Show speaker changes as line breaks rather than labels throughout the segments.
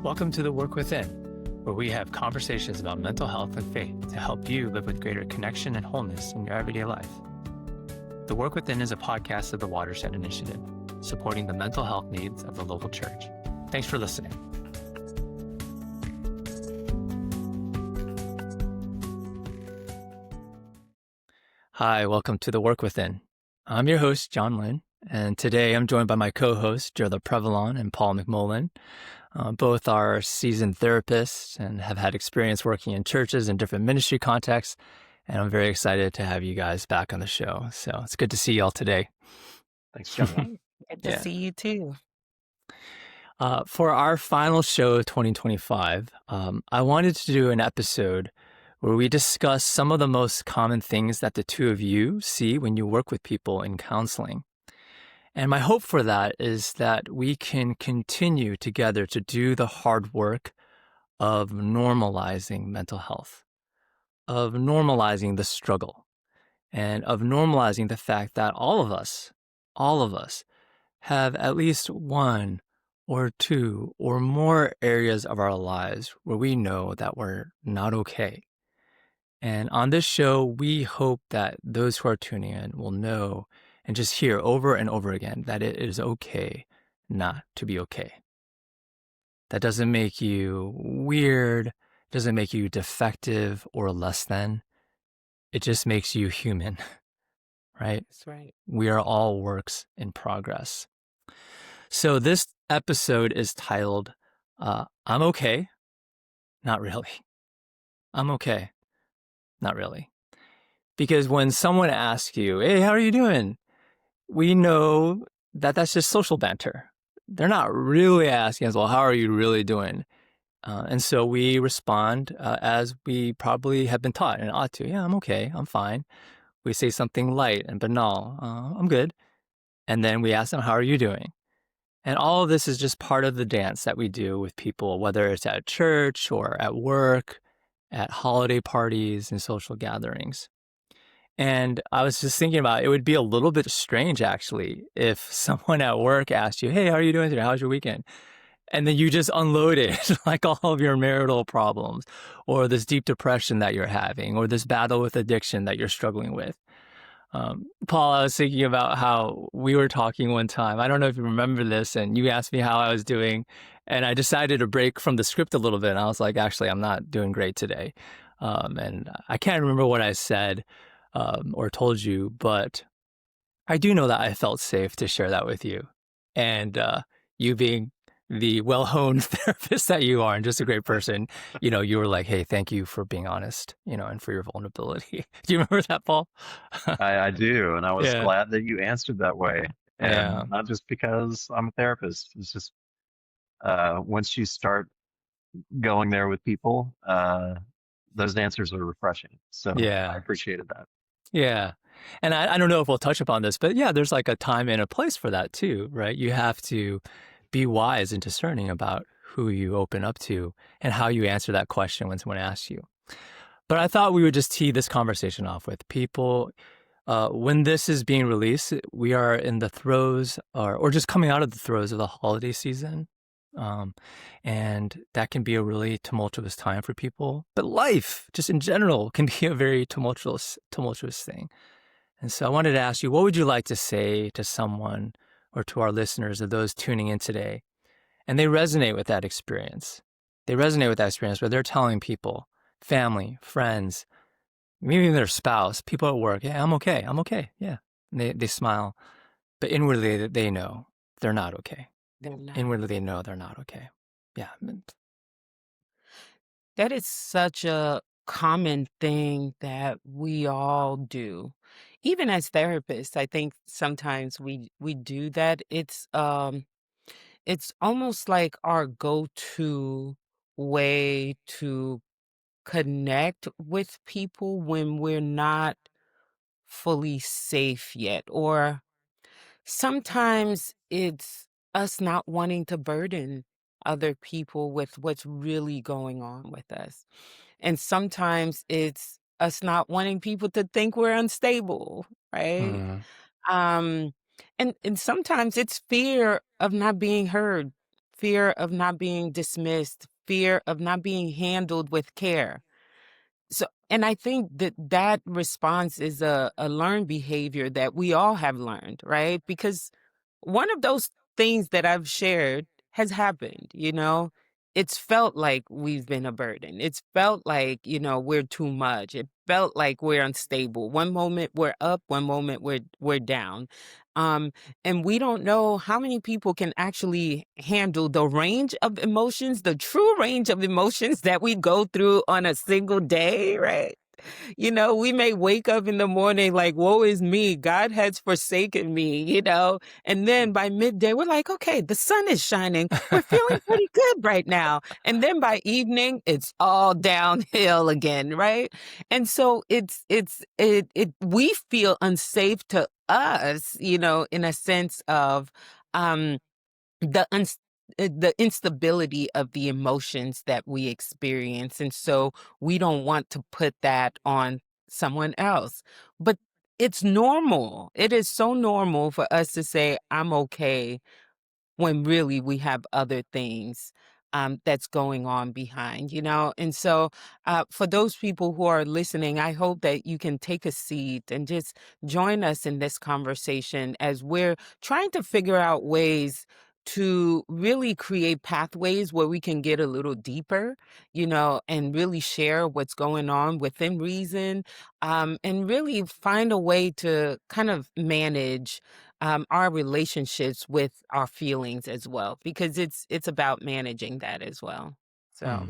Welcome to The Work Within, where we have conversations about mental health and faith to help you live with greater connection and wholeness in your everyday life. The Work Within is a podcast of the Watershed initiative, supporting the mental health needs of the local church. Thanks for listening. Hi, welcome to The Work Within. I'm your host, John Lynn, and today I'm joined by my co-hosts, Gerda Prevalon and Paul McMullen. Both are seasoned therapists and have had experience working in churches and different ministry contexts, and I'm very excited to have you guys back on the show. So it's good to see y'all today.
Thanks, John.
Good to see you too.
For our final show of 2025, I wanted to do an episode where we discuss some of the most common things that the two of you see when you work with people in counseling. And my hope for that is that we can continue together to do the hard work of normalizing mental health, of normalizing the struggle, and of normalizing the fact that all of us have at least one or two or more areas of our lives where we know that we're not okay. And on this show, we hope that those who are tuning in will know and just hear over and over again that it is okay not to be okay. That doesn't make you weird, doesn't make you defective or less than. It just makes you human, right?
That's right.
We are all works in progress. So this episode is titled, I'm okay, not really. I'm okay, not really. Because when someone asks you, hey, how are you doing? We know that that's just social banter. They're not really asking us, well, how are you really doing? And so we respond as we probably have been taught and ought to. Yeah, I'm okay. I'm fine. We say something light and banal. I'm good. And then we ask them, how are you doing? And all of this is just part of the dance that we do with people, whether it's at church or at work, at holiday parties and social gatherings. And I was just thinking about it would be a little bit strange, actually, if someone at work asked you, hey, how are you doing today? How's your weekend? And then you just unloaded like all of your marital problems or this deep depression that you're having or this battle with addiction that you're struggling with. Paul, I was thinking about how we were talking one time. I don't know if you remember this, and you asked me how I was doing. And I decided to break from the script a little bit. And I was like, actually, I'm not doing great today. And I can't remember what I said. Or told you, but I do know that I felt safe to share that with you. And you being the well-honed therapist that you are and just a great person, you were like, hey, thank you for being honest, and for your vulnerability. Do you remember that, Paul?
I do, and I was glad that you answered that way. And not just because I'm a therapist. It's just once you start going there with people, those answers are refreshing. So I appreciated that.
Yeah. And I don't know if we'll touch upon this, but yeah, there's like a time and a place for that too, right? You have to be wise and discerning about who you open up to and how you answer that question when someone asks you. But I thought we would just tee this conversation off with people. When this is being released, we are in the throes or just coming out of the throes of the holiday season. And that can be a really tumultuous time for people, but life just in general can be a very tumultuous thing. And so I wanted to ask you, what would you like to say to someone or to our listeners or those tuning in today? And they resonate with that experience. They resonate with that experience where they're telling people, family, friends, maybe even their spouse, people at work, yeah, I'm okay. Yeah. And they smile, but inwardly they know they're not okay. Inwardly, they know they're not okay. Yeah.
That is such a common thing that we all do. Even as therapists, I think sometimes we do that. It's almost like our go-to way to connect with people when we're not fully safe yet, or sometimes it's us not wanting to burden other people with what's really going on with us. And sometimes it's us not wanting people to think we're unstable, right? Um, and sometimes it's fear of not being heard fear of not being dismissed, fear of not being handled with care. So, and I think that that response is a learned behavior that we all have learned, right? Because one of those things that I've shared has happened, you know? It's felt like we've been a burden. It's felt like, we're too much. It felt like we're unstable. One moment we're up, one moment we're down. Um, and we don't know how many people can actually handle the range of emotions, the true range of emotions that we go through on a single day, right? We may wake up in the morning like, woe is me. God has forsaken me. And then by midday, we're like, okay, the sun is shining. We're feeling pretty good right now. And then by evening, it's all downhill again, right? And so we feel unsafe to us, in a sense of, um, the uns the instability of the emotions that we experience, and so we don't want to put that on someone else. But it's normal. It is so normal for us to say, "I'm okay," when really we have other things that's going on behind. And so for those people who are listening, I hope that you can take a seat and just join us in this conversation as we're trying to figure out ways to really create pathways where we can get a little deeper, and really share what's going on within reason, and really find a way to kind of manage our relationships with our feelings as well, because it's about managing that as well. So,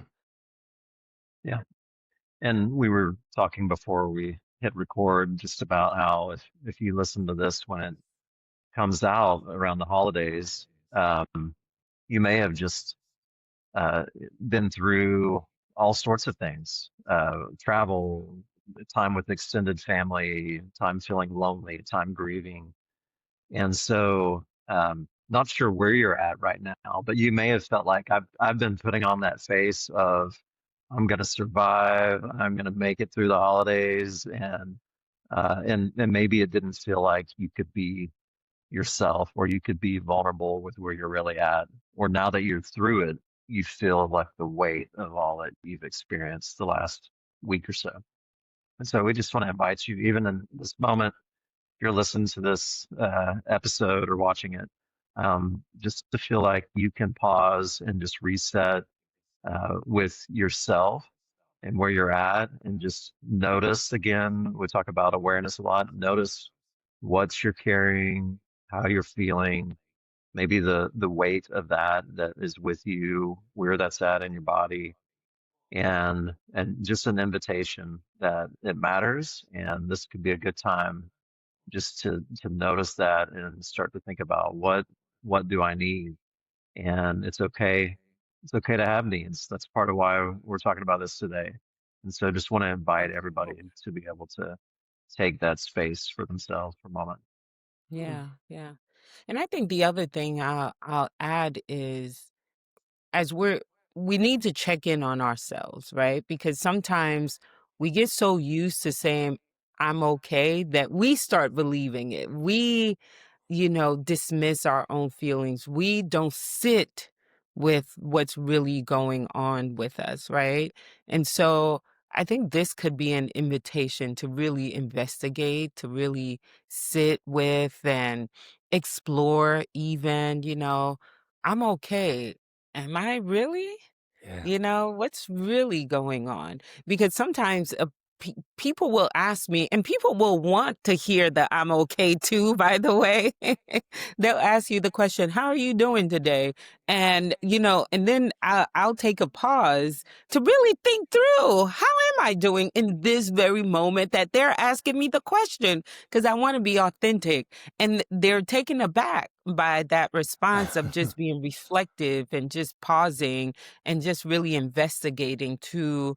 Yeah. And we were talking before we hit record just about how if you listen to this when it comes out around the holidays, you may have just uh, been through all sorts of things, travel, time with extended family, time feeling lonely, time grieving. And so, not sure where you're at right now, but you may have felt like I've been putting on that face of I'm going to survive, I'm going to make it through the holidays, and maybe it didn't feel like you could be yourself or you could be vulnerable with where you're really at. Or now that you're through it, you feel like the weight of all that you've experienced the last week or so. And so we just want to invite you, even in this moment, if you're listening to this episode or watching it, just to feel like you can pause and just reset with yourself and where you're at, and just notice again. We talk about awareness a lot. Notice what you're carrying, how you're feeling, maybe the weight of that is with you, where that's at in your body, and just an invitation that it matters, and this could be a good time just to notice that and start to think about what do I need, and it's okay to have needs. That's part of why we're talking about this today. And so just want to invite everybody to be able to take that space for themselves for a moment.
yeah, yeah. And I think the other thing I'll add is, as we need to check in on ourselves, right? Because sometimes we get so used to saying I'm okay that we start believing it. We, dismiss our own feelings. We don't sit with what's really going on with us, right? And so I think this could be an invitation to really investigate, to really sit with and explore even, I'm okay. Am I really?
Yeah.
What's really going on? Because sometimes people will ask me, and people will want to hear that I'm okay too, by the way. They'll ask you the question, how are you doing today? And then I'll take a pause to really think through, how am I doing in this very moment that they're asking me the question? Because I want to be authentic. And they're taken aback by that response of just being reflective and just pausing and just really investigating to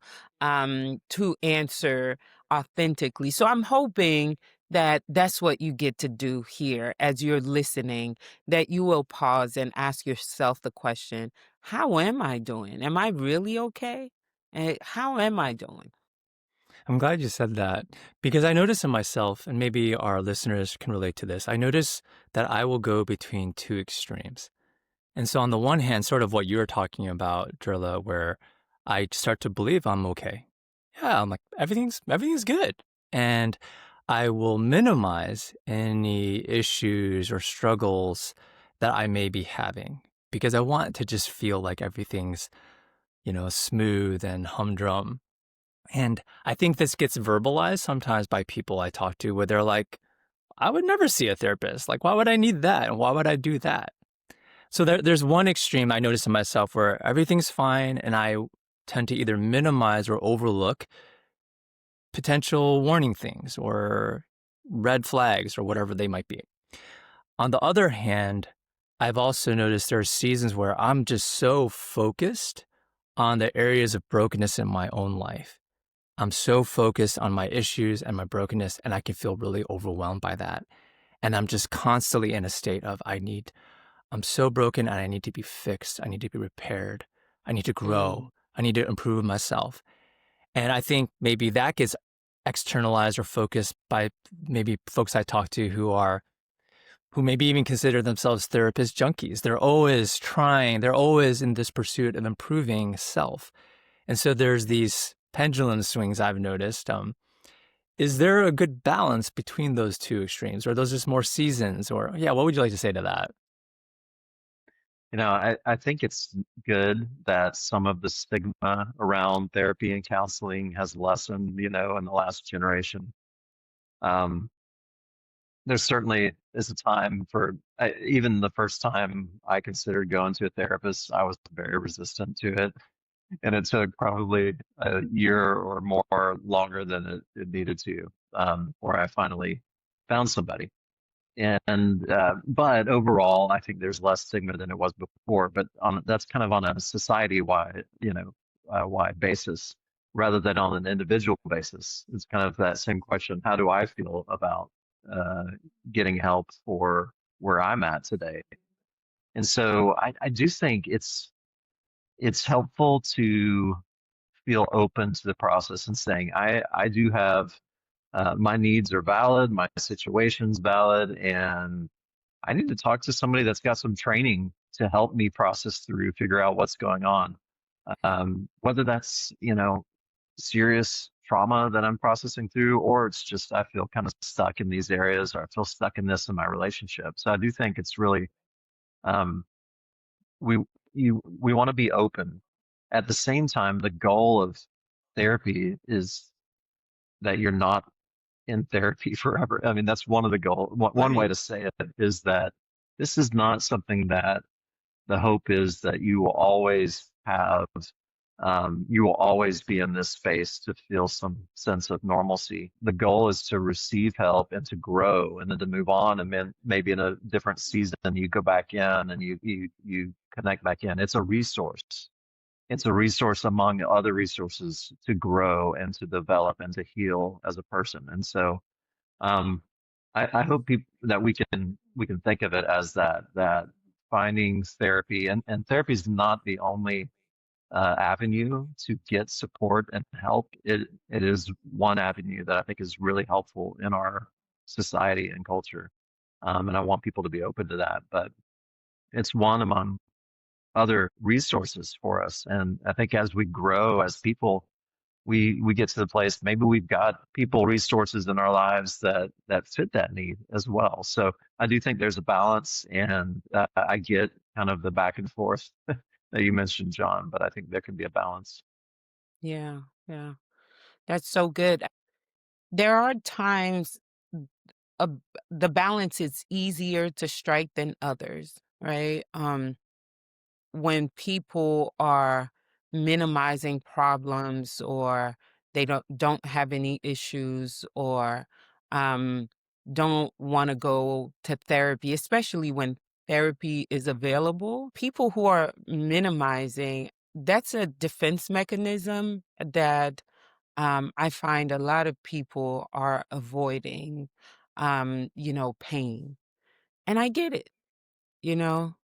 answer authentically. So I'm hoping that that's what you get to do here as you're listening, that you will pause and ask yourself the question, how am I doing? Am I really okay? And how am I doing?
I'm glad you said that, because I notice in myself, and maybe our listeners can relate to this. I notice that I will go between two extremes. And so on the one hand, sort of what you were talking about, Drilla, where I start to believe I'm okay. Yeah, I'm like, everything's good. And I will minimize any issues or struggles that I may be having because I want to just feel like everything's, smooth and humdrum. And I think this gets verbalized sometimes by people I talk to where they're like, I would never see a therapist. Like, why would I need that? And why would I do that? So there's one extreme I notice in myself where everything's fine and I tend to either minimize or overlook potential warning things or red flags or whatever they might be. On the other hand, I've also noticed there are seasons where I'm just so focused on the areas of brokenness in my own life. I'm so focused on my issues and my brokenness, and I can feel really overwhelmed by that. And I'm just constantly in a state of I'm so broken and I need to be fixed. I need to be repaired. I need to grow.
Mm.
I need to improve myself. And I think maybe that gets externalized or focused by maybe folks I talk to who maybe even consider themselves therapist junkies. They're always trying, they're always in this pursuit of improving self. And so there's these pendulum swings I've noticed. Is there a good balance between those two extremes? Or are those just more seasons? Or, yeah, what would you like to say to that?
I think it's good that some of the stigma around therapy and counseling has lessened, in the last generation. Um, there certainly is a time even the first time I considered going to a therapist, I was very resistant to it. And it took probably a year or more longer than it needed to, where I finally found somebody. And but overall, I think there's less stigma than it was before. But that's kind of on a society-wide, wide basis, rather than on an individual basis. It's kind of that same question: how do I feel about uh, getting help for where I'm at today? And so I do think it's helpful to feel open to the process and saying, I do have my needs are valid, my situation's valid, and I need to talk to somebody that's got some training to help me process through, figure out what's going on. Whether that's, serious trauma that I'm processing through, or it's just I feel kind of stuck in these areas, or I feel stuck in this in my relationship. So I do think it's really um, we we want to be open. At the same time, the goal of therapy is that you're not in therapy forever. I mean, that's one of the goals. One way
Right.
to say it is that this is not something that the hope is that you will always have, you will always be in this space to feel some sense of normalcy. The goal is to receive help and to grow and then to move on. And then maybe in a different season, you go back in and you connect back in. It's a resource. It's a resource among other resources to grow and to develop and to heal as a person. And so, um, I hope that we can think of it as that finding therapy and therapy is not the only avenue to get support and help. It is one avenue that I think is really helpful in our society and culture, and I want people to be open to that. But it's one among other resources for us, and I think as we grow as people, we get to the place maybe we've got people resources in our lives that fit that need as well. So I do think there's a balance, and I get kind of the back and forth that you mentioned, John, but I think there can be a balance.
Yeah. Yeah. That's so good. There are times uh, the balance is easier to strike than others, right? When people are minimizing problems or they don't have any issues or um, don't want to go to therapy, especially when therapy is available. People who are minimizing, that's a defense mechanism that I find a lot of people are avoiding, pain. And I get it, you know.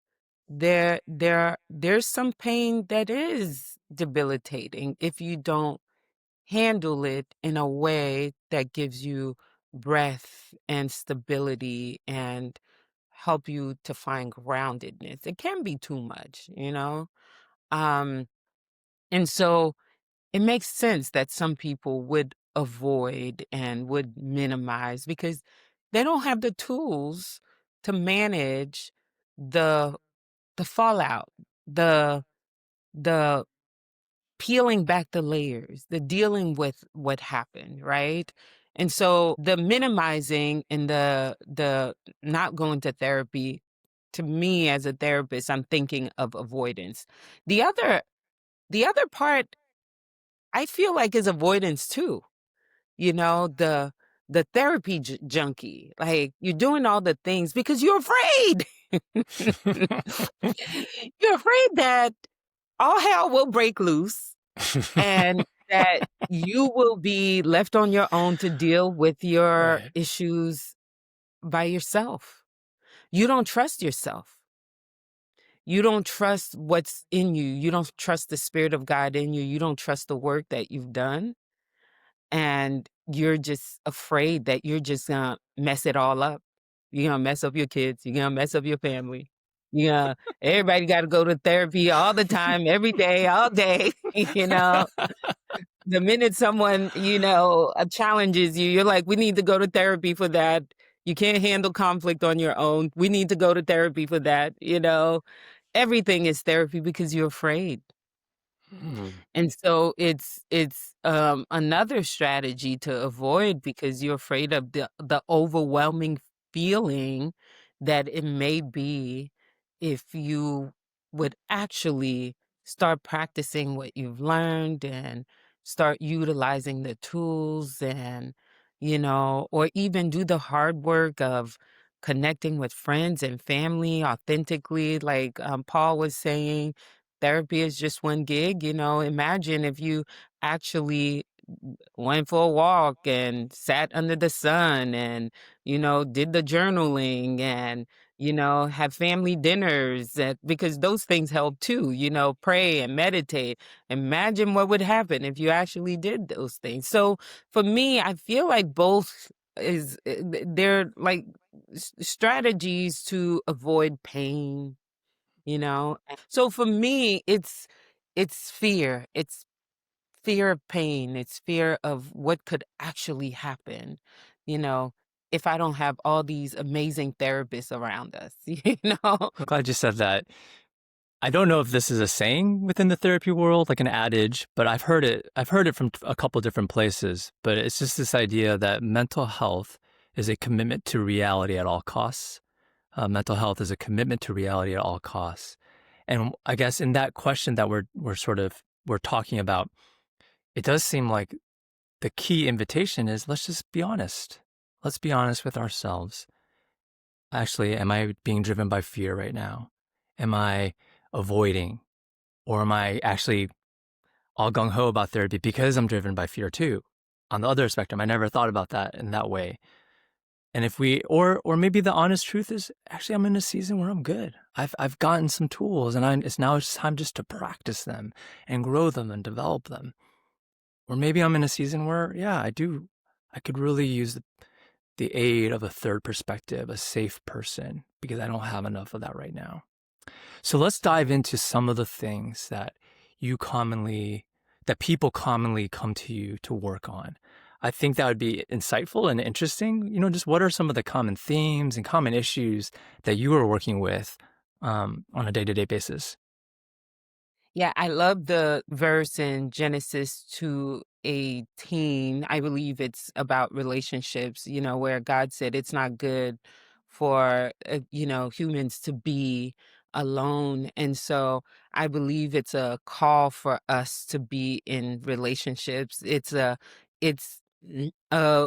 There's some pain that is debilitating if you don't handle it in a way that gives you breath and stability and help you to find groundedness. It can be too much, you know? Um, and so it makes sense that some people would avoid and would minimize because they don't have the tools to manage the fallout, the the peeling back the layers, the dealing with what happened, right? And so the minimizing and the not going to therapy, to me as a therapist, I'm thinking of avoidance. The other the other part I feel like is avoidance too. You know, the therapy junkie. Like you're doing all the things because you're afraid. You're afraid that all hell will break loose and that you will be left on your own to deal with your
Right.
issues by yourself. You don't trust yourself. You don't trust what's in you. You don't trust the Spirit of God in you. You don't trust the work that you've done. And you're just afraid that you're just gonna mess it all up. You're gonna mess up your kids. You're gonna mess up your family. Everybody got to go to therapy all the time, every day, all day. you know, the minute someone, challenges you, you're like, we need to go to therapy for that. You can't handle conflict on your own. We need to go to therapy for that. Everything is therapy because you're afraid. And so it's another strategy to avoid because you're afraid of the overwhelming feeling that it may be if you would actually start practicing what you've learned and start utilizing the tools and or even do the hard work of connecting with friends and family authentically, like Paul was saying. Therapy is just one gig. Imagine if you actually went for a walk and sat under the sun and, did the journaling and, have family dinners because those things help too, pray and meditate. Imagine what would happen if you actually did those things. So for me, I feel like both they're like strategies to avoid pain. So for me, it's fear. It's fear of pain. It's fear of what could actually happen, you know, if I don't have all these amazing therapists around us,
I'm glad you said that. I don't know if this is a saying within the therapy world, like an adage, but I've heard it. I've heard it from a couple different places, but it's just this idea that mental health is a commitment to reality at all costs. Mental health is a commitment to reality at all costs. And I guess in that question that we're talking about, it does seem like the key invitation is let's just be honest. Let's be honest with ourselves. Actually, am I being driven by fear right now? Am I avoiding? Or am I actually all gung ho about therapy because I'm driven by fear too? On the other spectrum, I never thought about that in that way. And if we, or maybe the honest truth is actually I'm in a season where I'm good. I've gotten some tools and it's time just to practice them and grow them and develop them. Or maybe I'm in a season where, yeah, I could really use the aid of a third perspective, a safe person, because I don't have enough of that right now. So let's dive into some of the things that people commonly come to you to work on. I think that would be insightful and interesting. Just what are some of the common themes and common issues that you are working with on a day-to-day basis?
Yeah, I love the verse in Genesis 2:18. I believe it's about relationships, where God said it's not good for, humans to be alone. And so I believe it's a call for us to be in relationships. It's a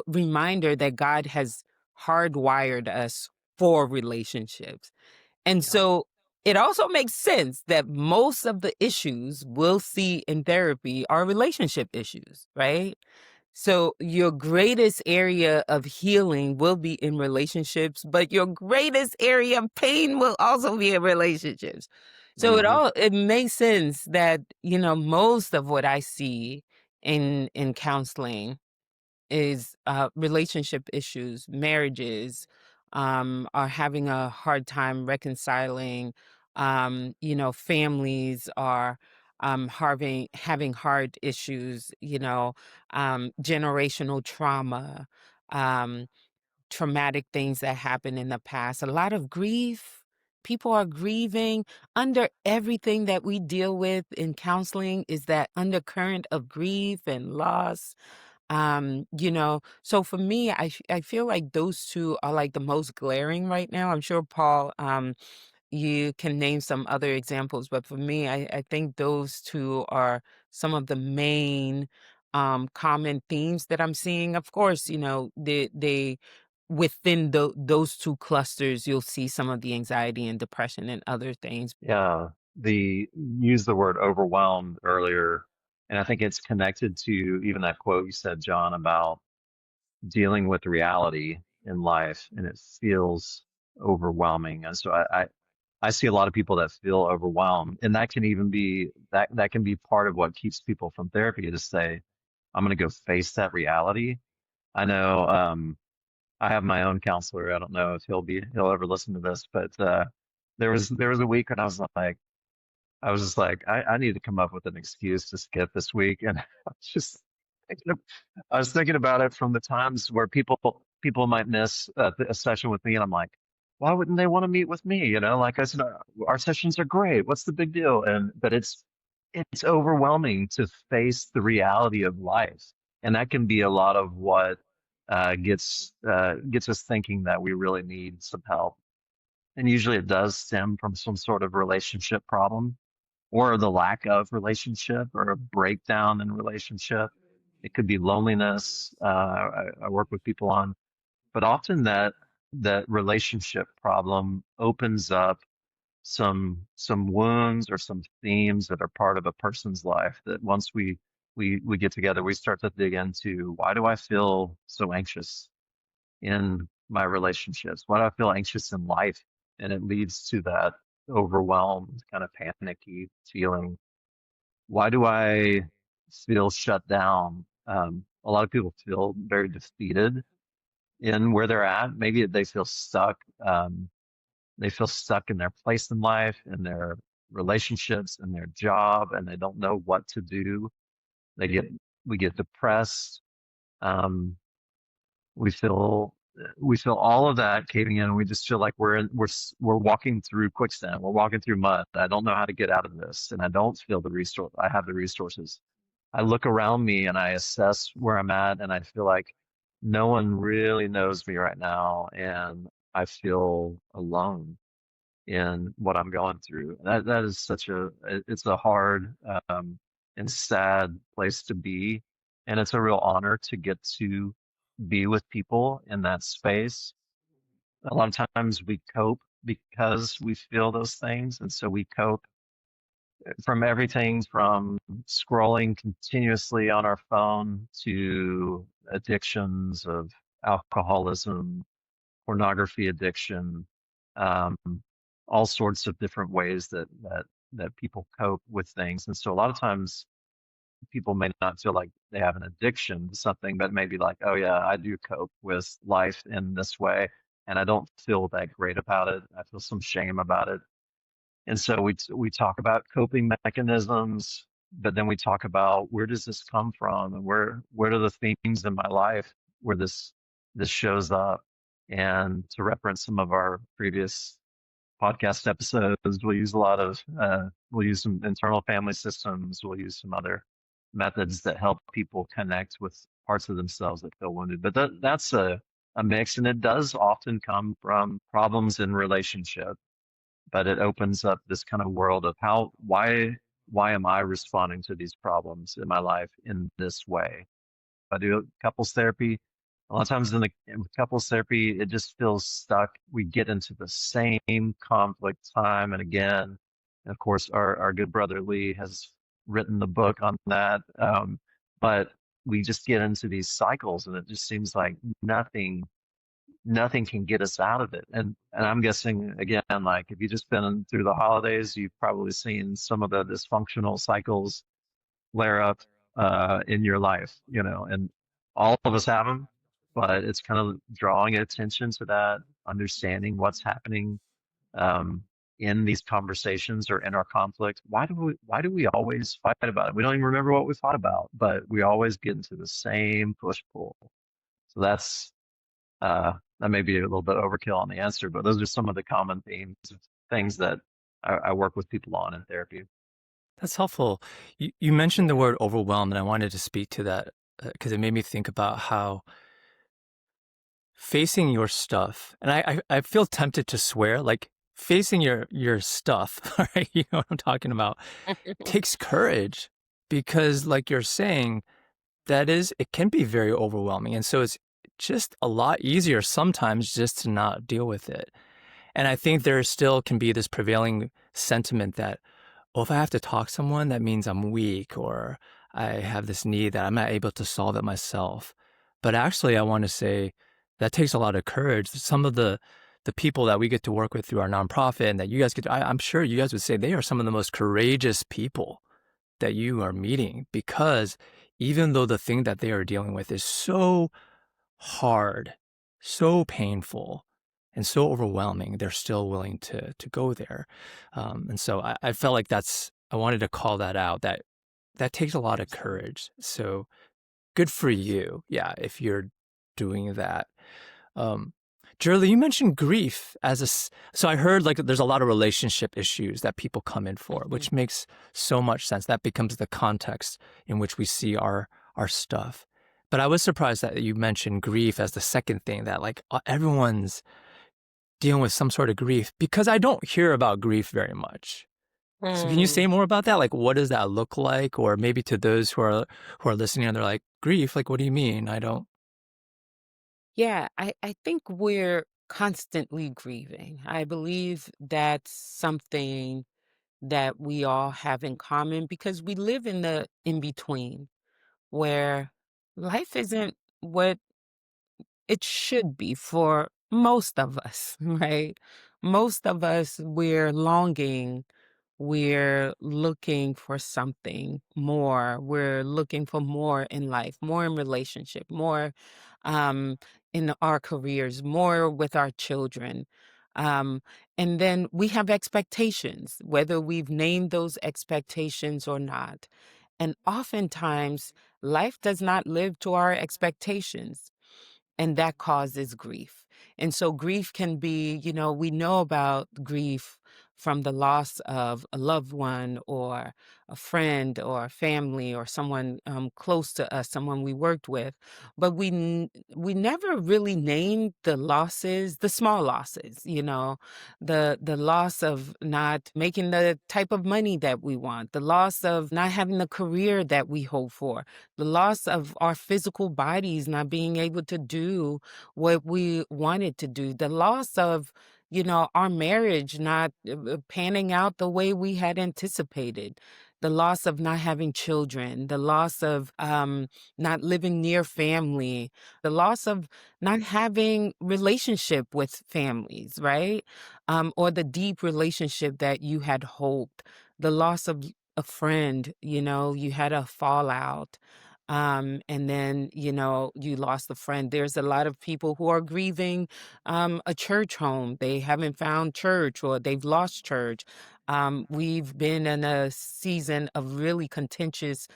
reminder that God has hardwired us for relationships. And
Yeah.
so it also makes sense that most of the issues we'll see in therapy are relationship issues, right? So your greatest area of healing will be in relationships, but your greatest area of pain will also be in relationships. So
Hmm.
it makes sense that, most of what I see in counseling is relationship issues, marriages, are having a hard time reconciling. Families are having hard issues, generational trauma, um, traumatic things that happened in the past, a lot of grief. People are grieving under everything that we deal with in counseling is that undercurrent of grief and loss. So for me, I feel like those two are like the most glaring right now. I'm sure Paul, you can name some other examples, but for me, I think those two are some of the main common themes that I'm seeing. Of course, they within those two clusters, you'll see some of the anxiety and depression and other things.
Yeah, use the word overwhelmed earlier, and I think it's connected to even that quote you said, John, about dealing with reality in life, and it feels overwhelming. And so I see a lot of people that feel overwhelmed, and that can even be that can be part of what keeps people from therapy to say, I'm going to go face that reality. I know I have my own counselor. I don't know if he'll ever listen to this, but there was a week when I was just like, I need to come up with an excuse to skip this week. And I was just thinking, I was thinking about it from the times where people might miss a session with me, and I'm like, why wouldn't they want to meet with me? Like I said, our sessions are great. What's the big deal? But it's overwhelming to face the reality of life, and that can be a lot of what gets us thinking that we really need some help. And usually it does stem from some sort of relationship problem or the lack of relationship or a breakdown in relationship. It could be loneliness. I work with people on, but often that relationship problem opens up some wounds or some themes that are part of a person's life that once we get together, we start to dig into why do I feel so anxious in my relationships? Why do I feel anxious in life? And it leads to that overwhelmed, kind of panicky feeling. Why do I feel shut down? A lot of people feel very defeated in where they're at. Maybe they feel stuck. They feel stuck in their place in life, in their relationships, in their job, and they don't know what to do. We get depressed. Um, we feel we feel all of that caving in, and we just feel like we're walking through quicksand. We're walking through mud. I don't know how to get out of this, and I don't feel the resource. I have the resources. I look around me and I assess where I'm at, and I feel like no one really knows me right now, and I feel alone in what I'm going through. That is it's a hard and sad place to be, and it's a real honor to get to be with people in that space. A lot of times we cope because we feel those things, and so we cope from everything from scrolling continuously on our phone to addictions of alcoholism, pornography addiction, um, all sorts of different ways that people cope with things. And so a lot of times people may not feel like they have an addiction to something, but maybe like, oh yeah, I do cope with life in this way, and I don't feel that great about it. I feel some shame about it. And so we talk about coping mechanisms, but then we talk about where does this come from, and where are the themes in my life where this shows up. And to reference some of our previous podcast episodes, we'll use some internal family systems, we'll use some other methods that help people connect with parts of themselves that feel wounded. But that's a mix, and it does often come from problems in relationship, but it opens up this kind of world of why am I responding to these problems in my life in this way? I do couples therapy. A lot of times in couples therapy, it just feels stuck. We get into the same conflict time and again. And of course, our good brother Lee has written the book on that. But we just get into these cycles, and it just seems like nothing can get us out of it. And I'm guessing again, like if you've just been through the holidays, you've probably seen some of the dysfunctional cycles flare up in your life, and all of us have them, but it's kind of drawing attention to that understanding what's happening um, in these conversations or in our conflicts. Why do we always fight about it? We don't even remember what we fought about, but we always get into the same push pull. So that may be a little bit overkill on the answer, but those are some of the common themes of things that I work with people on in therapy.
That's helpful. You mentioned the word overwhelmed, and I wanted to speak to that because it made me think about how facing your stuff, and I feel tempted to swear, like facing your stuff, right? You know what I'm talking about, takes courage because, like you're saying, it can be very overwhelming. And so it's just a lot easier sometimes just to not deal with it. And I think there still can be this prevailing sentiment that, well, if I have to talk to someone, that means I'm weak or I have this need that I'm not able to solve it myself. But actually, I want to say that takes a lot of courage. Some of the people that we get to work with through our nonprofit and that you guys I'm sure you guys would say they are some of the most courageous people that you are meeting because even though the thing that they are dealing with is so hard, so painful, and so overwhelming, they're still willing to go there. And so I felt like I wanted to call that out, that takes a lot of courage. So good for you. Yeah, if you're doing that. Um, Jerly, you mentioned grief so I heard like there's a lot of relationship issues that people come in for,
Mhm.
which makes so much sense. That becomes the context in which we see our stuff. But I was surprised that you mentioned grief as the second thing that like everyone's dealing with some sort of grief because I don't hear about grief very much. So can you say
Mm.
more about that? Like what does that look like? Or maybe to those who are listening and they're like, grief, like what do you mean? I don't.
Yeah, I think we're constantly grieving. I believe that's something that we all have in common because we live in the in between where life isn't what it should be for most of us, right? Most of us, we're longing, we're looking for something more. We're looking for more in life, more in relationship, more um, in our careers, more with our children. Um, and then we have expectations, whether we've named those expectations or not. And oftentimes, life does not live to our expectations, and that causes grief. And so grief can be, we know about grief from the loss of a loved one or a friend or a family or someone close to us, someone we worked with, but we never really named the losses, the small losses, the loss of not making the type of money that we want, the loss of not having the career that we hope for, the loss of our physical bodies not being able to do what we wanted to do, the loss of, our marriage not panning out the way we had anticipated, the loss of not having children, the loss of not living near family, the loss of not having relationship with families, right? Or the deep relationship that you had hoped, the loss of a friend, you had a fallout. And then, you lost a friend. There's a lot of people who are grieving a church home. They haven't found church or they've lost church. We've been in a season of really contentious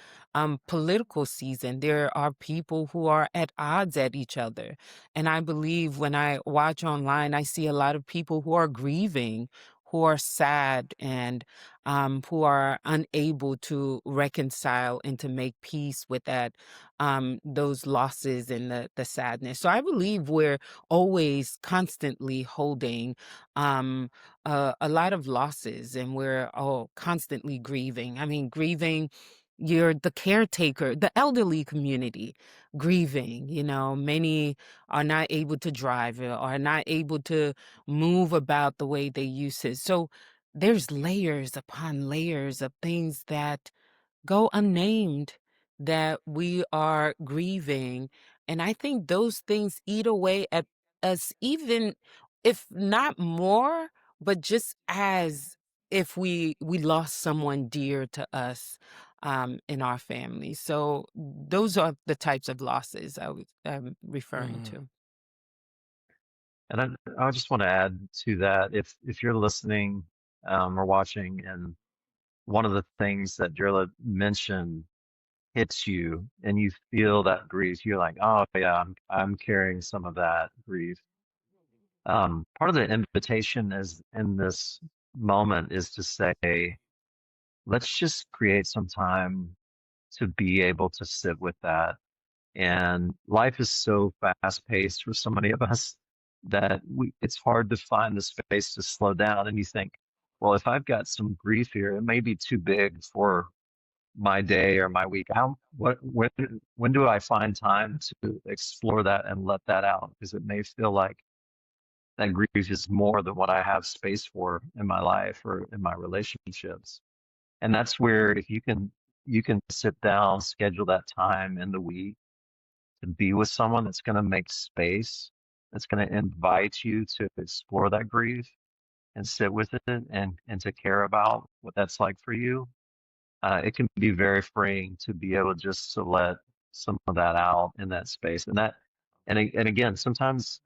political season. There are people who are at odds at each other. And I believe when I watch online, I see a lot of people who are grieving, who are sad, and who are unable to reconcile and to make peace with those losses and the sadness. So I believe we're always constantly holding a lot of losses, and we're all constantly grieving. I mean, grieving. You're the caretaker, the elderly community grieving. Many are not able to drive or are not able to move about the way they used to. So there's layers upon layers of things that go unnamed that we are grieving. And I think those things eat away at us, even if not more, but just as if we lost someone dear to us in our family. So those are the types of losses I was referring
Mm.
to.
And I just want to add to that, if you're listening or watching, and one of the things that Jerla mentioned hits you, and you feel that grief, you're like, oh yeah, I'm carrying some of that grief. Part of the invitation is in this moment is to say, let's just create some time to be able to sit with that. And life is so fast paced for so many of us that it's hard to find the space to slow down. And you think, well, if I've got some grief here, it may be too big for my day or my week. When do I find time to explore that and let that out? Because it may feel like that grief is more than what I have space for in my life or in my relationships. And that's where if you can sit down, schedule that time in the week to be with someone that's going to make space, that's going to invite you to explore that grief and sit with it and to care about what that's like for you. It can be very freeing to be able just to let some of that out in that space. And again, sometimes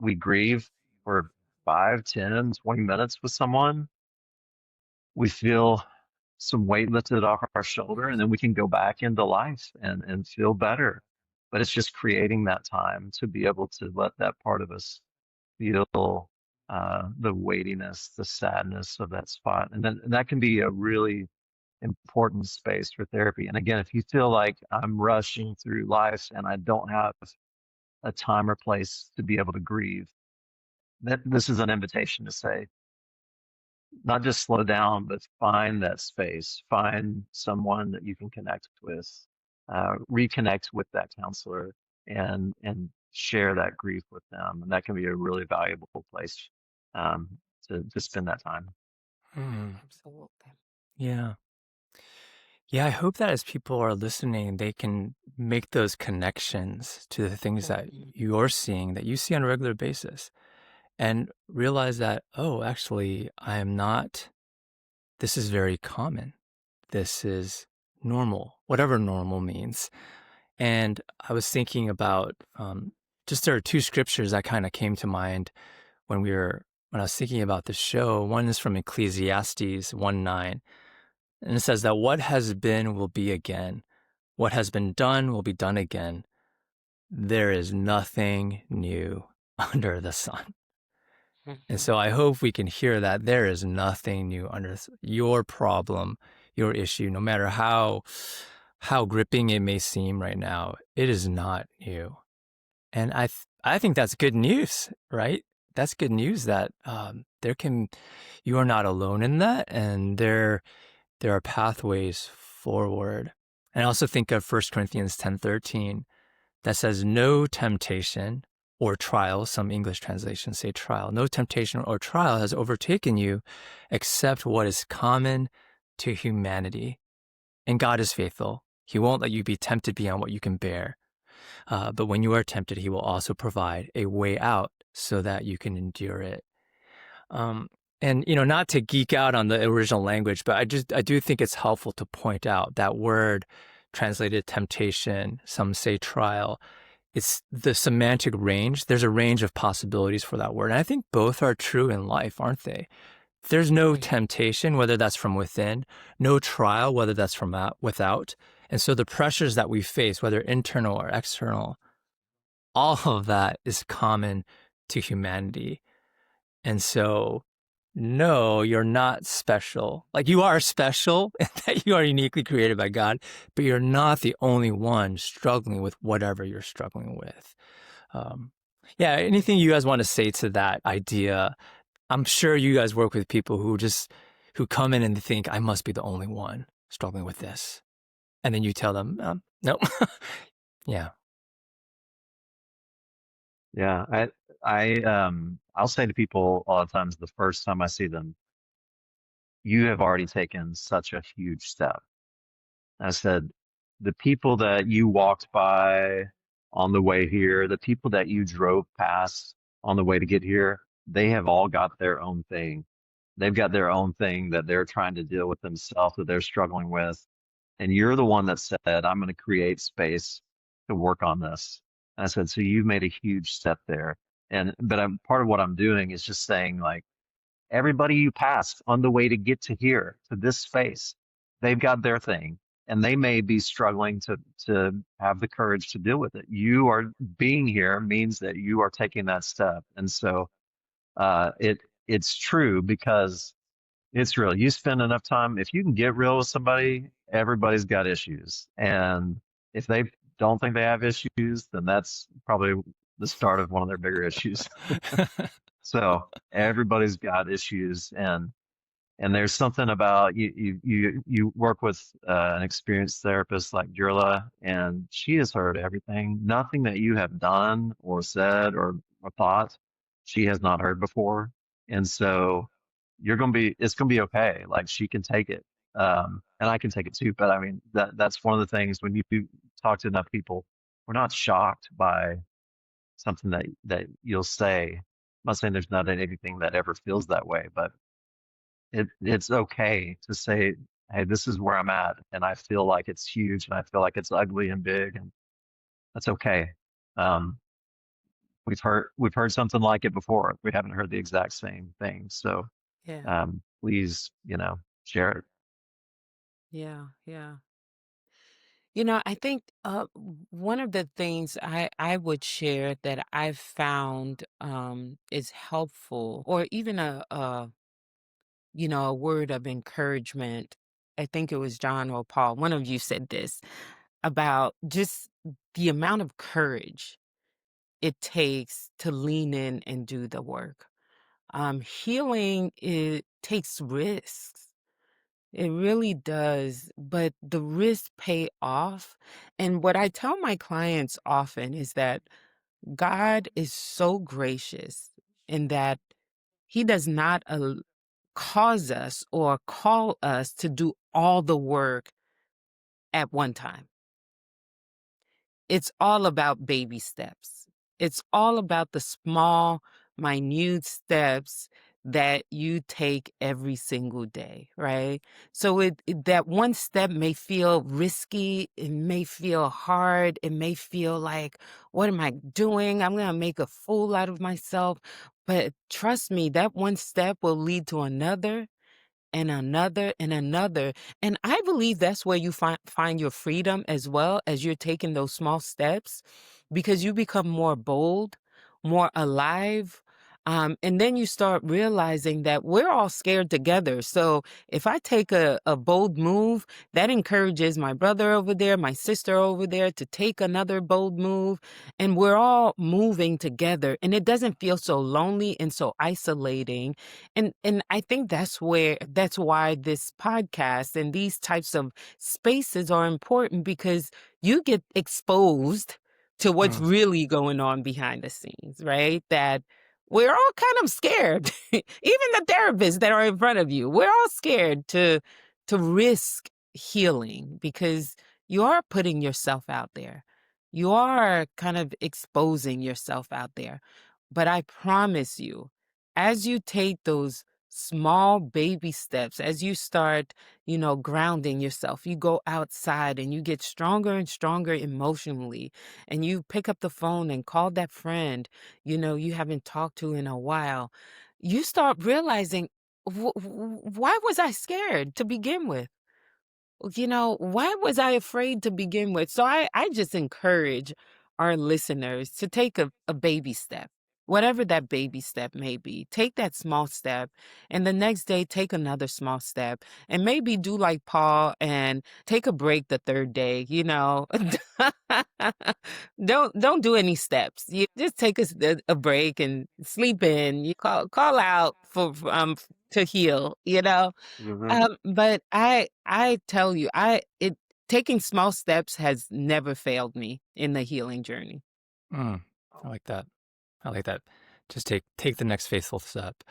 we grieve for 5, 10, 20 minutes with someone. We feel some weight lifted off our shoulder, and then we can go back into life and feel better. But it's just creating that time to be able to let that part of us feel the weightiness, the sadness of that spot. And then and that can be a really important space for therapy. And again, if you feel like I'm rushing through life and I don't have a time or place to be able to grieve, that this is an invitation to say, not just slow down, but find that space, find someone that you can connect with, reconnect with that counselor, and share that grief with them, and that can be a really valuable place um, to spend that time.
Absolutely.
Yeah. Yeah, I hope that as people are listening, they can make those connections to the things that you're seeing, that you see on a regular basis, and realize that, oh, actually, I am not, this is very common. This is normal, whatever normal means. And I was thinking about just there are two scriptures that kind of came to mind when I was thinking about the show. One is from Ecclesiastes 1:9. And it says that what has been will be again. What has been done will be done again. There is nothing new under the sun. And so I hope we can hear that there is nothing new under your problem, your issue, no matter how gripping it may seem right now. It is not new. And I think that's good news, right? That's good news that you are not alone in that, and there are pathways forward. And I also think of 1 Corinthians 10:13 that says, no temptation or trial, some English translations say trial, no temptation or trial has overtaken you except what is common to humanity. And God is faithful. He won't let you be tempted beyond what you can bear. But when you are tempted, he will also provide a way out so that you can endure it. And, not to geek out on the original language, but I do think it's helpful to point out that word translated temptation, some say trial. It's the semantic range. There's a range of possibilities for that word. And I think both are true in life, aren't they? There's no temptation, whether that's from within, no trial, whether that's from without. And so the pressures that we face, whether internal or external, all of that is common to humanity. And so, no, you're not special. Like, you are special and that you are uniquely created by God, but you're not the only one struggling with whatever you're struggling with. Yeah, anything you guys want to say to that idea? I'm sure you guys work with people who come in and think, I must be the only one struggling with this. And then you tell them, no. Yeah.
Yeah, I'll say to people a lot of times the first time I see them, you have already taken such a huge step. I said, the people that you walked by on the way here, the people that you drove past on the way to get here, they have all got their own thing. They've got their own thing that they're trying to deal with themselves, that they're struggling with. And you're the one that said, I'm going to create space to work on this. And I said, so you've made a huge step there. But part of what I'm doing is just saying, like, everybody you pass on the way to get to here, to this space, they've got their thing, and they may be struggling to have the courage to deal with it. You are being here means that you are taking that step. And so it's true, because it's real. You spend enough time, if you can get real with somebody, everybody's got issues. And if they don't think they have issues, then that's probably the start of one of their bigger issues. So everybody's got issues, and there's something about you work with an experienced therapist like Jurla, and she has heard everything. Nothing that you have done or said or thought, she has not heard before. And so it's gonna be okay. Like, she can take it. And I can take it too. But I mean, that's one of the things when you talk to enough people, we're not shocked by something that you'll say. I'm not saying there's not anything that ever feels that way, but it's okay to say, hey, this is where I'm at, and I feel like it's huge, and I feel like it's ugly and big, and that's okay. Um, we've heard something like it before. We haven't heard the exact same thing. So
Yeah.
please, share it.
Yeah. Yeah. I think one of the things I would share that I've found is helpful, or even a word of encouragement. I think it was John or Paul. One of you said this about just the amount of courage it takes to lean in and do the work. Healing, it takes risks. It really does, but the risks pay off. And what I tell my clients often is that God is so gracious in that He does not cause us or call us to do all the work at one time. It's all about baby steps. It's all about the small, minute steps that you take every single day, right? So that one step may feel risky, it may feel hard, it may feel like, what am I doing? I'm going to make a fool out of myself. But trust me, that one step will lead to another and another and another. And I believe that's where you find your freedom, as well as you're taking those small steps, because you become more bold, more alive. And then you start realizing that we're all scared together. So if I take a bold move, that encourages my brother over there, my sister over there to take another bold move. And we're all moving together. And it doesn't feel so lonely and so isolating. And I think that's why this podcast and these types of spaces are important, because you get exposed to what's
Mm.
really going on behind the scenes, right? That we're all kind of scared. Even the therapists that are in front of you, we're all scared to risk healing, because you are putting yourself out there. You are kind of exposing yourself out there. But I promise you, as you take those small baby steps, as you start, grounding yourself, you go outside and you get stronger and stronger emotionally, and you pick up the phone and call that friend, you haven't talked to in a while, you start realizing, why was I scared to begin with? Why was I afraid to begin with? So I just encourage our listeners to take a baby step, whatever that baby step may be. Take that small step, and the next day take another small step, and maybe do like Paul and take a break the third day. Don't do any steps. You just take a break and sleep in. You call out to heal.
Hmm.
But I tell you, it taking small steps has never failed me in the healing journey.
Mm. I like that. I like that. Just take the next faithful step.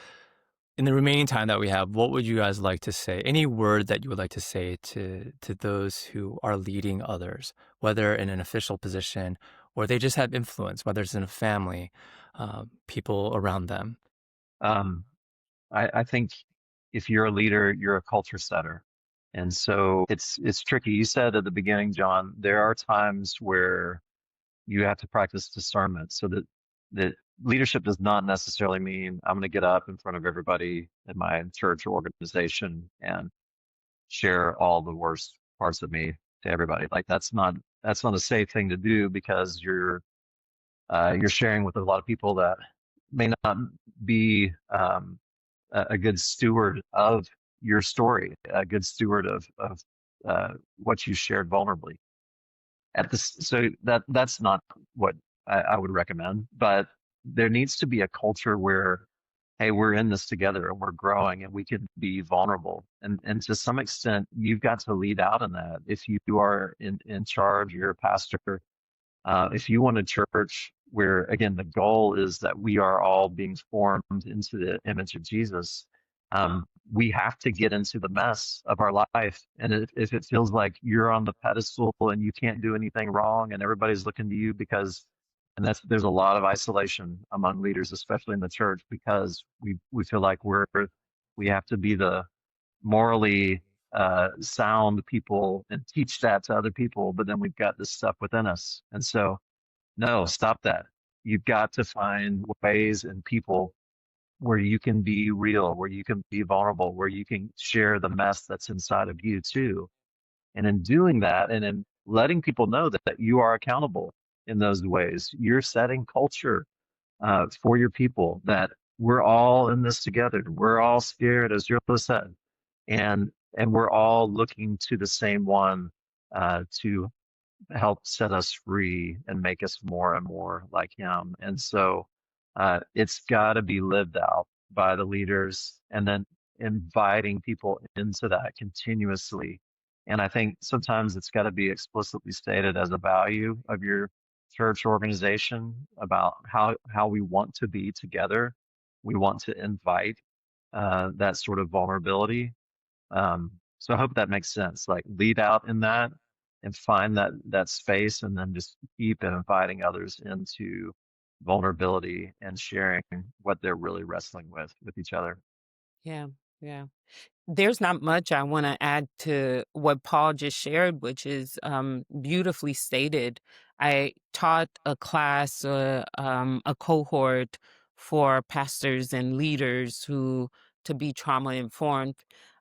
In the remaining time that we have, what would you guys like to say? Any word that you would like to say to those who are leading others, whether in an official position or they just have influence, whether it's in a family, people around them?
Um, I think if you're a leader, you're a culture setter. And so it's tricky. You said at the beginning, John, there are times where you have to practice discernment so that leadership does not necessarily mean I'm going to get up in front of everybody in my church or organization and share all the worst parts of me to everybody. Like that's not a safe thing to do, because you're sharing with a lot of people that may not be a good steward of your story, a good steward of what you shared vulnerably. So that's not what I would recommend. But there needs to be a culture where, hey, we're in this together and we're growing and we can be vulnerable. And to some extent, you've got to lead out in that. If you are in charge, you're a pastor, if you want a church where, again, the goal is that we are all being formed into the image of Jesus, we have to get into the mess of our life. And if it feels like you're on the pedestal and you can't do anything wrong and everybody's looking to you there's a lot of isolation among leaders, especially in the church, because we feel like we have to be the morally sound people and teach that to other people, but then we've got this stuff within us. And so, no, stop that. You've got to find ways and people where you can be real, where you can be vulnerable, where you can share the mess that's inside of you too. And in doing that and in letting people know that you are accountable in those ways, you're setting culture for your people, that we're all in this together. We're all scared, as Yurla said, and we're all looking to the same one to help set us free and make us more and more like him. And so it's got to be lived out by the leaders, and then inviting people into that continuously. And I think sometimes it's got to be explicitly stated as a value of your church organization about how we want to be together. We want to invite that sort of vulnerability. So I hope that makes sense. Like, lead out in that and find that space, and then just keep inviting others into vulnerability and sharing what they're really wrestling with each other.
Yeah, yeah. There's not much I want to add to what Paul just shared, which is beautifully stated. I taught a class, a cohort for pastors and leaders who to be trauma informed.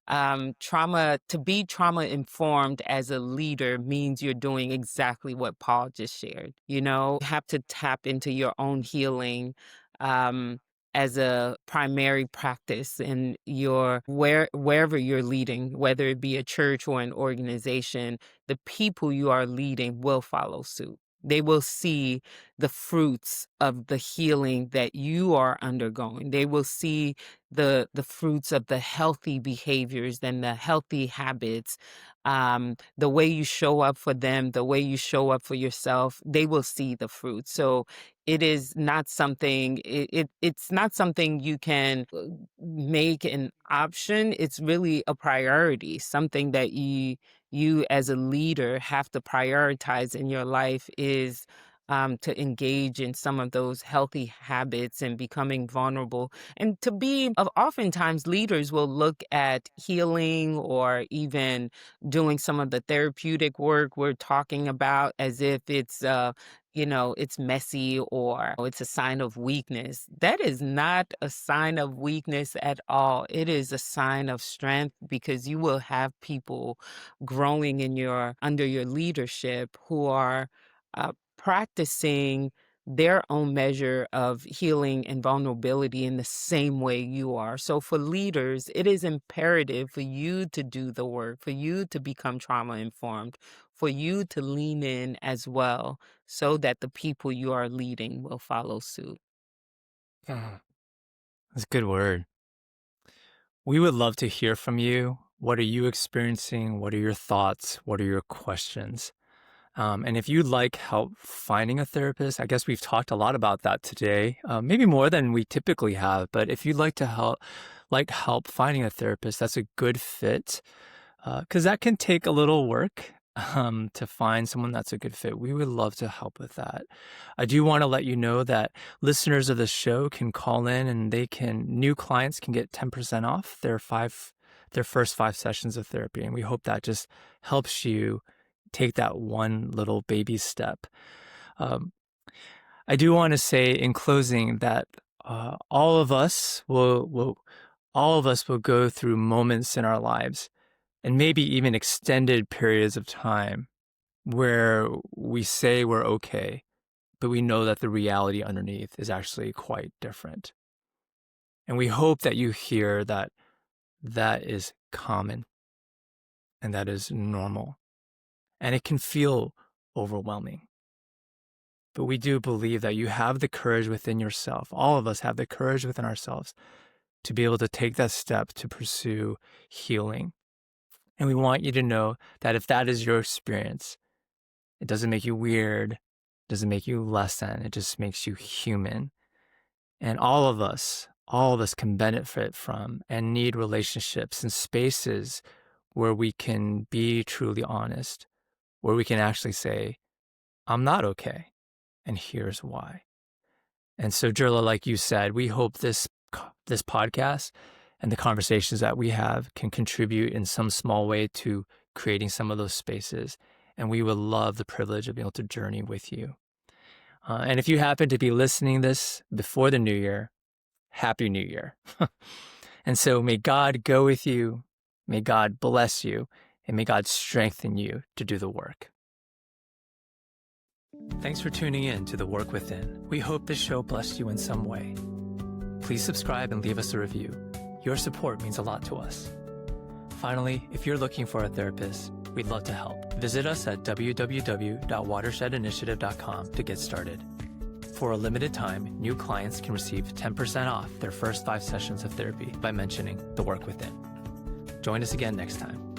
To be trauma informed as a leader means you're doing exactly what Paul just shared. You have to tap into your own healing. Um, as a primary practice in wherever you're leading, whether it be a church or an organization, the people you are leading will follow suit. They will see the fruits of the healing that you are undergoing. They will see the fruits of the healthy behaviors and the healthy habits, the way you show up for them, the way you show up for yourself. They will see the fruits. So it is not something it's not something you can make an option. It's really a priority, something that you as a leader have to prioritize in your life, is to engage in some of those healthy habits and becoming vulnerable. And oftentimes leaders will look at healing or even doing some of the therapeutic work we're talking about as if it's messy or it's a sign of weakness. That is not a sign of weakness at all. It is a sign of strength, because you will have people growing under your leadership who are practicing their own measure of healing and vulnerability in the same way you are. So for leaders, it is imperative for you to do the work, for you to become trauma informed, for you to lean in as well, so that the people you are leading will follow suit.
That's a good word. We would love to hear from you. What are you experiencing? What are your thoughts? What are your questions? And if you'd like help finding a therapist, I guess we've talked a lot about that today, maybe more than we typically have. But if you'd like to help finding a therapist, that's a good fit, because that can take a little work to find someone that's a good fit. We would love to help with that. I do want to let you know that listeners of the show can call in, and new clients can get 10% off their first 5 sessions of therapy. And we hope that just helps you take that one little baby step. I do want to say in closing that all of us will go through moments in our lives, and maybe even extended periods of time, where we say we're okay, but we know that the reality underneath is actually quite different. And we hope that you hear that that is common and that is normal. And it can feel overwhelming. But we do believe that you have the courage within yourself. All of us have the courage within ourselves to be able to take that step to pursue healing. And we want you to know that if that is your experience, it doesn't make you weird, doesn't make you less than, it just makes you human. And all of us can benefit from and need relationships and spaces where we can be truly honest, where we can actually say, I'm not okay, and here's why. And so, Jirla, like you said, we hope this podcast and the conversations that we have can contribute in some small way to creating some of those spaces. And we would love the privilege of being able to journey with you. And if you happen to be listening this before the new year, Happy New Year. And so may God go with you, may God bless you, and may God strengthen you to do the work. Thanks for tuning in to The Work Within. We hope this show blessed you in some way. Please subscribe and leave us a review. Your support means a lot to us. Finally, if you're looking for a therapist, we'd love to help. Visit us at www.watershedinitiative.com to get started. For a limited time, new clients can receive 10% off their first 5 sessions of therapy by mentioning The Work Within. Join us again next time.